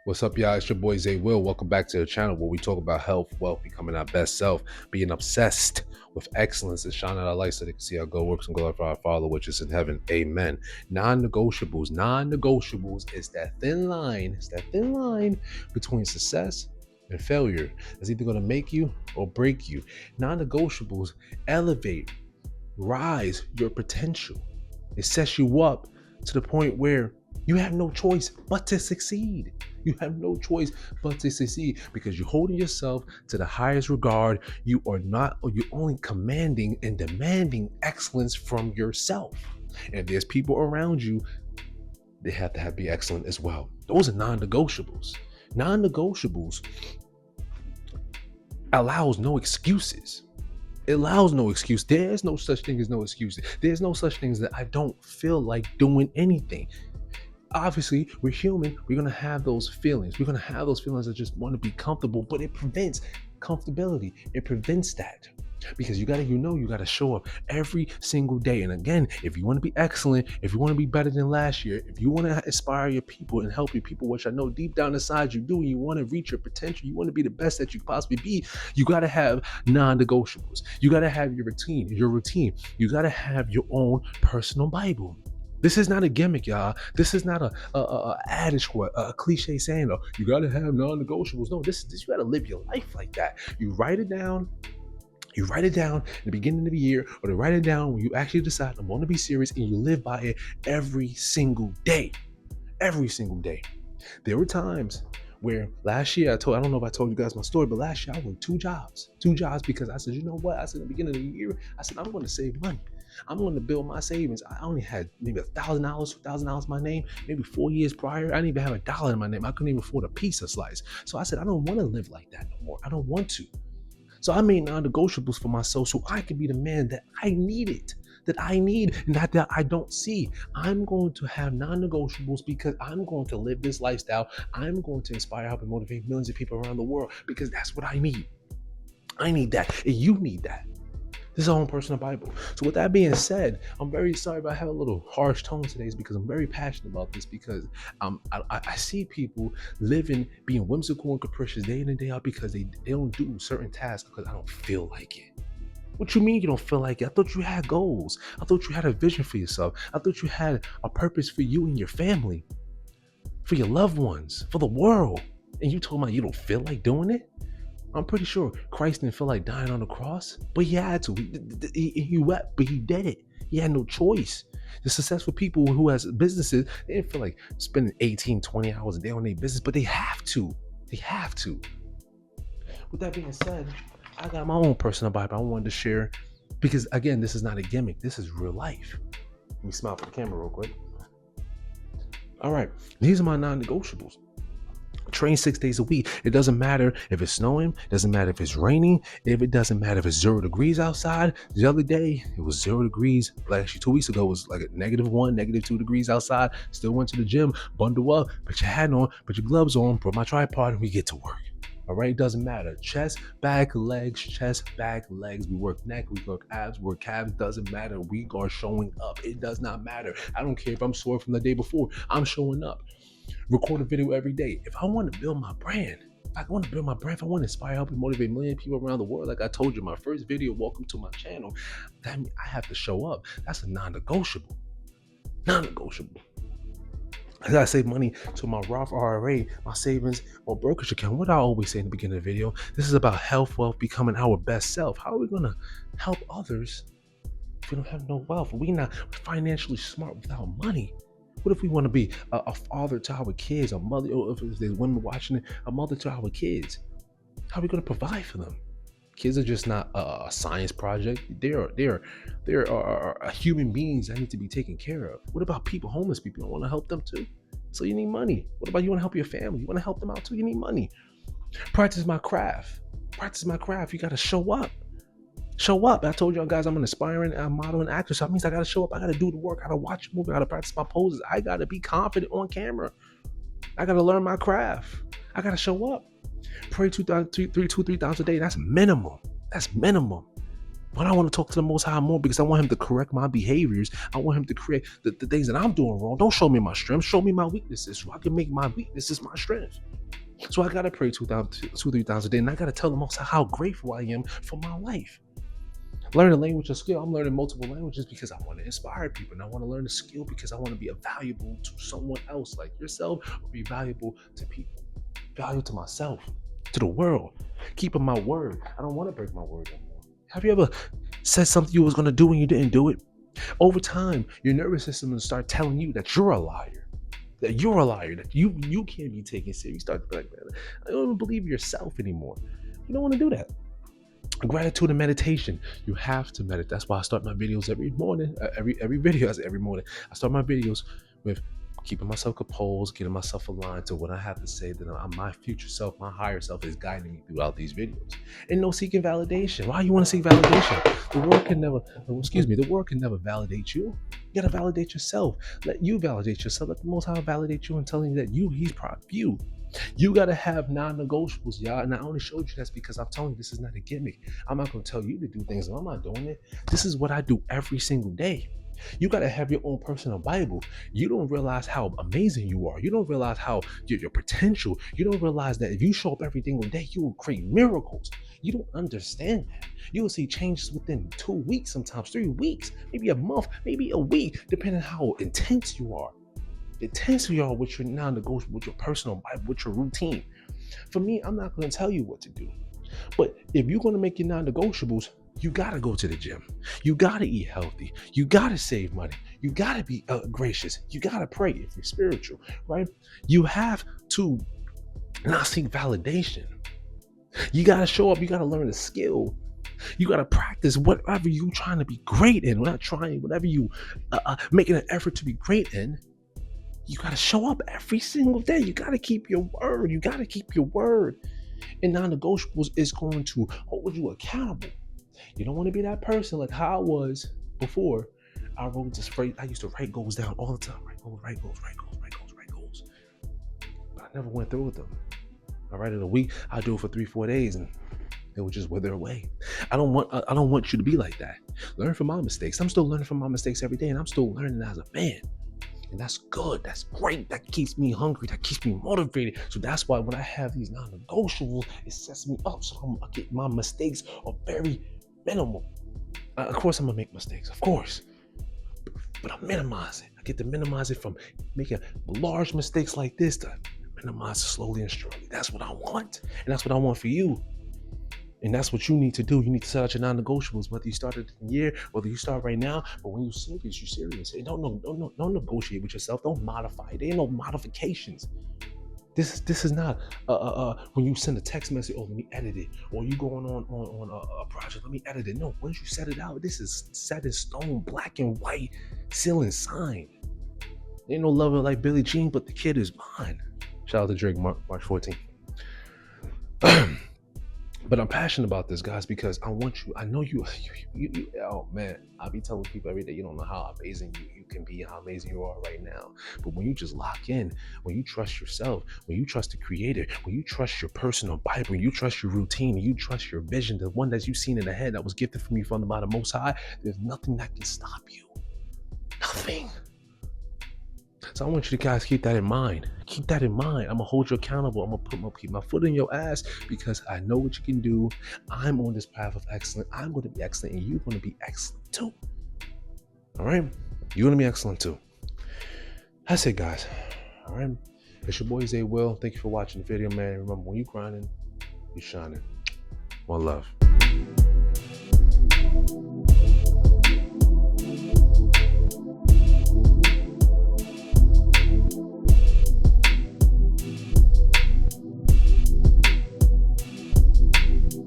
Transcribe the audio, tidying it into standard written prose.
What's up, y'all? It's your boy Zay Will. Welcome back to the channel where we talk about health, wealth, becoming our best self, being obsessed with excellence and shining our light so they can see our good works and glorify our Father which is in heaven. Amen. Non-negotiables. Non-negotiables is that thin line. It's that thin line between success and failure. It's either going to make you or break you. Non-negotiables elevate, rise your potential. It sets you up to the point where you have no choice but to succeed. You have no choice but to succeed because you're holding yourself to the highest regard. You are not, or you're only commanding and demanding excellence from yourself. And if there's people around you, they have to be excellent as well. Those are non-negotiables. Non-negotiables allows no excuses. It allows no excuse. There's no such thing as no excuses. There's no such thing as that I don't feel like doing anything. Obviously, we're human. We're going to have those feelings. We're going to have those feelings that just want to be comfortable, but it prevents comfortability. It prevents that because you got to show up every single day. And again, if you want to be excellent, if you want to be better than last year, if you want to inspire your people and help your people, which I know deep down inside you do, you want to reach your potential, you want to be the best that you could possibly be, you got to have non-negotiables. You got to have your routine. You got to have your own personal Bible. This is not a gimmick, y'all. This is not a adage or a cliche saying, oh, you gotta have non-negotiables. No, this you gotta live your life like that. You write it down. You write it down in the beginning of the year, or to write it down when you actually decide I'm going to be serious, and you live by it every single day. Every single day. There were times where last year I don't know if I told you guys my story, but last year I worked two jobs because I said, you know what? I said at the beginning of the year, I said, I'm going to save money. I'm going to build my savings. I only had maybe $1,000, $2,000 in my name. Maybe 4 years prior, I didn't even have $1 in my name. I couldn't even afford a pizza slice. So I said, I don't want to live like that no more. I don't want to. So I made non-negotiables for myself so I could be the man that I needed, that I need, and that I don't see. I'm going to have non-negotiables because I'm going to live this lifestyle. I'm going to inspire, help, and motivate millions of people around the world because that's what I need. I need that, and you need that. This is our own personal Bible. So with that being said, I'm very sorry if I have a little harsh tone today because I'm very passionate about this because I see people living, being whimsical and capricious day in and day out because they don't do certain tasks because I don't feel like it. What you mean you don't feel like it? I thought you had goals. I thought you had a vision for yourself. I thought you had a purpose for you and your family, for your loved ones, for the world. And you told me you don't feel like doing it? I'm pretty sure Christ didn't feel like dying on the cross, but he had to. He wept, but he did it. He had no choice. The successful people who has businesses, they didn't feel like spending 18, 20 hours a day on their business, but they have to. They have to. With that being said, I got my own personal Bible I wanted to share because, again, this is not a gimmick. This is real life. Let me smile for the camera real quick. All right. These are my non-negotiables. Train 6 days a week. It doesn't matter if it's snowing. It doesn't matter if it's raining. It doesn't matter if it's 0 degrees outside. The other day, it was 0 degrees. Like actually 2 weeks ago, it was like a -1, -2 degrees outside. Still went to the gym, bundle up, put your hat on, put your gloves on, put my tripod, and we get to work. All right, it doesn't matter. Chest, back, legs, chest, back, legs. We work neck, we work abs, work calves. Doesn't matter. We are showing up. It does not matter. I don't care if I'm sore from the day before. I'm showing up. Record a video every day. If I want to build my brand, if I want to inspire, help, and motivate a million people around the world, like I told you, my first video, welcome to my channel, that means I have to show up. That's a non-negotiable. Non-negotiable. I gotta save money to my Roth IRA, my savings, or brokerage account. What I always say in the beginning of the video, this is about health, wealth, becoming our best self. How are we gonna help others if we don't have no wealth? We're not financially smart without money. What if we want to be a father to our kids, a mother, or if there's women watching it, a mother to our kids? How are we going to provide for them? Kids are just not a science project. They're human beings that need to be taken care of. What about people, homeless people? You want to help them too? So you need money. What about you want to help your family? You want to help them out too? You need money. Practice my craft. You got to show up. Show up. I told y'all guys I'm an aspiring model and actor, so that means I gotta show up. I gotta do the work. I gotta watch a movie. I gotta practice my poses. I gotta be confident on camera. I gotta learn my craft. I gotta show up. Pray 2,000 a day. That's minimum. But I want to talk to the Most High more because I want him to correct my behaviors. I want him to create the things that I'm doing wrong. Don't show me my strength. Show me my weaknesses so I can make my weaknesses my strength. So I got to pray 3,000 a day. And I got to tell the Most High how grateful I am for my life. Learn a language or skill. I'm learning multiple languages because I want to inspire people. And I want to learn a skill because I want to be valuable to someone else like yourself, or be valuable to people. Value to myself, to the world. Keeping my word. I don't want to break my word anymore. Have you ever said something you was going to do and you didn't do it? Over time, your nervous system will start telling you that you're a liar. That you're a liar. That you can't be taken serious. You start to be like, man, I don't even believe yourself anymore. You don't want to do that. Gratitude and meditation. You have to meditate. That's why I start my videos every morning. Every video, I say every morning. I start my videos with keeping myself composed, getting myself aligned to what I have to say, that my future self, my higher self is guiding me throughout these videos. And no seeking validation. Why you want to seek validation? The world can never validate you. You gotta validate yourself. Let you validate yourself. Let the Most High validate you and telling you that he's proud of you. You gotta have non-negotiables, y'all. And I only showed you that's because I'm telling you this is not a gimmick. I'm not gonna tell you to do things and I'm not doing it. This is what I do every single day. You got to have your own personal Bible. You don't realize how amazing you are. You don't realize how your potential. You don't realize that if you show up every single day, you will create miracles. You don't understand that. You will see changes within 2 weeks, sometimes 3 weeks, maybe a month, maybe a week, depending on how intense you are. Intense you are with your non-negotiable, with your personal Bible, with your routine. For me, I'm not going to tell you what to do. But if you're going to make your non-negotiables, you got to go to the gym. You got to eat healthy. You got to save money. You got to be gracious. You got to pray if you're spiritual, right? You have to not seek validation. You got to show up. You got to learn a skill. You got to practice whatever you're trying to be great in. Whatever you making an effort to be great in. You got to show up every single day. You got to keep your word. You got to keep your word. And non-negotiables is going to hold you accountable. You don't want to be that person like how I was before. I used to write goals down all the time. Write goals. But I never went through with them. I write it a week. I do it for 3-4 days and it would just wither away. I don't want you to be like that. Learn from my mistakes. I'm still learning from my mistakes every day and I'm still learning as a man. And that's good. That's great. That keeps me hungry. That keeps me motivated. So that's why when I have these non-negotiables, it sets me up so my mistakes are very minimal. Of course, I'm going to make mistakes. Of course. But I minimize it. I get to minimize it from making large mistakes like this to minimize it slowly and surely. That's what I want. And that's what I want for you. And that's what you need to do. You need to set out your non-negotiables, whether you started in the year, whether you start right now. But when you're serious. And don't negotiate with yourself. Don't modify it. There ain't no modifications. This is not when you send a text message, oh, let me edit it. Or you going on a project, let me edit it. No, once you set it out, this is set in stone, black and white, sealed and signed. Ain't no lover like Billie Jean, but the kid is mine. Shout out to Drake, March 14th. But I'm passionate about this, guys, because I want you. I know you. Oh man, I be telling people every day, you don't know how amazing you can be, how amazing you are right now. But when you just lock in, when you trust yourself, when you trust the Creator, when you trust your personal Bible, when you trust your routine, and you trust your vision, the one that you've seen in the head that was gifted from you from the Most High, there's nothing that can stop you. Nothing. So I want you to guys keep that in mind. Keep that in mind. I'm going to hold you accountable. I'm going to keep my foot in your ass because I know what you can do. I'm on this path of excellence. I'm going to be excellent and you're going to be excellent too. All right? You're going to be excellent too. That's it, guys. All right? It's your boy Zay Will. Thank you for watching the video, man. Remember, when you're grinding, you're shining. One love.